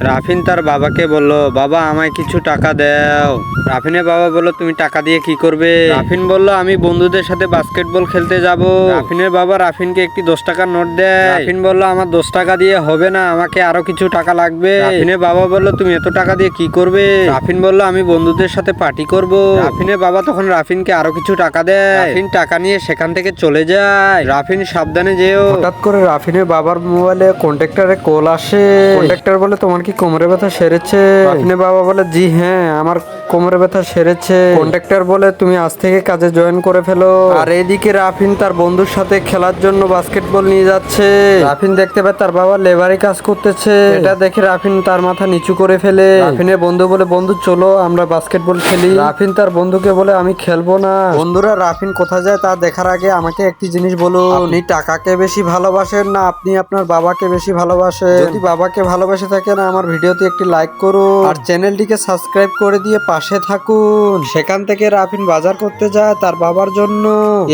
রাফিন তার বাবাকে বলল, বাবা আমায় কিছু টাকা দাও। রাফিনের বাবা বলল, তুমি টাকা দিয়ে কি করবে? রাফিন বলল, আমি বন্ধুদের সাথে বাস্কেটবল খেলতে যাব। রাফিনের বাবা রাফিনকে একটি 10 টাকার নোট দেয়। রাফিন বলল, আমার 10 টাকা দিয়ে হবে না, আমাকে আরো কিছু টাকা লাগবে। রাফিনের বাবা বলল, তুমি এত টাকা দিয়ে কি করবে? রাফিন বলল, আমি বন্ধুদের সাথে পার্টি করব। রাফিনের বাবা তখন রাফিনকে আরো কিছু টাকা দেয়। রাফিন টাকা নিয়ে সেখান থেকে চলে যায়। রাফিন সাবধানে যেও। হঠাৎ করে রাফিনের বাবার মোবাইলে কন্ট্রাক্টরে কল আসে। কন্ট্রাক্টর বলে, তোমার কি কোমরে ব্যথা সেরেছে? রাফিনের বাবা বলে, জি হ্যাঁ, আমার কোমরে ব্যথা সেরেছে। কন্ট্রাক্টর বলে, তুমি আজ থেকে কাজে জয়েন করে ফেলো। আর এদিকে রাফিন তার বন্ধুর সাথে খেলার জন্য বাস্কেটবল নিয়ে যাচ্ছে। রাফিন দেখতে পায় তার বাবা লেবারি কাজ করতেছে। এটা দেখে রাফিন তার মাথা নিচু করে ফেলে। রাফিনের বন্ধু বলে, বন্ধু চলো আমরা বাস্কেটবল খেলি। রাফিন তার বন্ধুকে বলে, আমি খেলবো না। বন্ধুরা, রাফিন কোথায় যায় তা দেখার আগে আমাকে একটি জিনিস বলুন, আপনি টাকাকে বেশি ভালোবাসেন না আপনি আপনার বাবাকে বেশি ভালোবাসেন? যদি বাবাকে ভালোবাসে থাকেন আমার ভিডিওতে একটি লাইক করুন আর চ্যানেলটিকে সাবস্ক্রাইব করে দিয়ে পাশে থাকুন। সেখান থেকে রাফিন বাজার করতে যায় তার বাবার জন্য।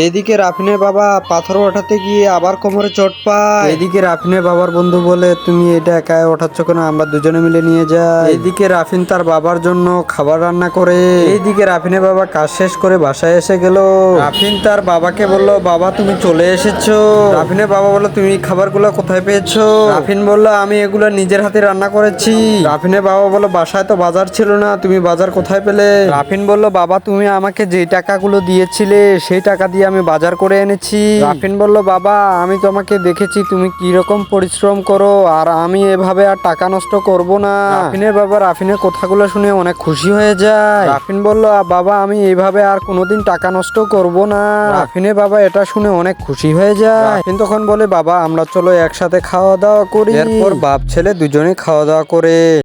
এদিকে রাফিনের বাবা পাথর ওঠাতে গিয়ে আবার কোমরে চোট পায়। এদিকে রাফিনের বাবার বন্ধু বলে, তুমি এটা একা ওঠাচ্ছ কেন, আমরা দুজনে মিলে নিয়ে যাই। এইদিকে রাফিন তার বাবার জন্য খাবার রান্না করে। এইদিকে রাফিনের বাবা কাজ শেষ করে বাসায় এসে গেল। রাফিন তার বাবাকে বলল, বাবা তুমি চলে এসেছো। রাফিনের বাবা বলল, তুমি খাবারগুলো কোথায় পেয়েছো? রাফিন বলল, আমি এগুলো নিজের হাতে রান্না করেছি। রাফিনের বাবা বলল, বাসায় তো বাজার ছিল না, তুমি বাজার কোথায় পেলে? রাফিন বলল, বাবা তুমি আমাকে যে টাকাগুলো দিয়েছিলে সেই টাকা দিয়ে আমি বাজার করে এনেছি। রাফিন বলল, বাবা আমি তোমাকে দেখেছি তুমি কি রকম পরিশ্রম করো, আর আমি এভাবে আর টাকা নষ্ট করব না। রাফিনের বাবা রাফিনের কথাগুলো শুনে অনেক খুশি হয়ে যায়। রাফিন বলল, বাবা আমি এইভাবে আর কোনোদিন টাকা নষ্ট করব না। রাফিনের বাবা এটা শুনে অনেক খুশি হয়ে যায়। রাফিন তখন বলে, বাবা আমরা চলো একসাথে খাওয়া দাওয়া করি। এরপর বাপ ছেলে দুজনে খাওয়া দাওয়া করে।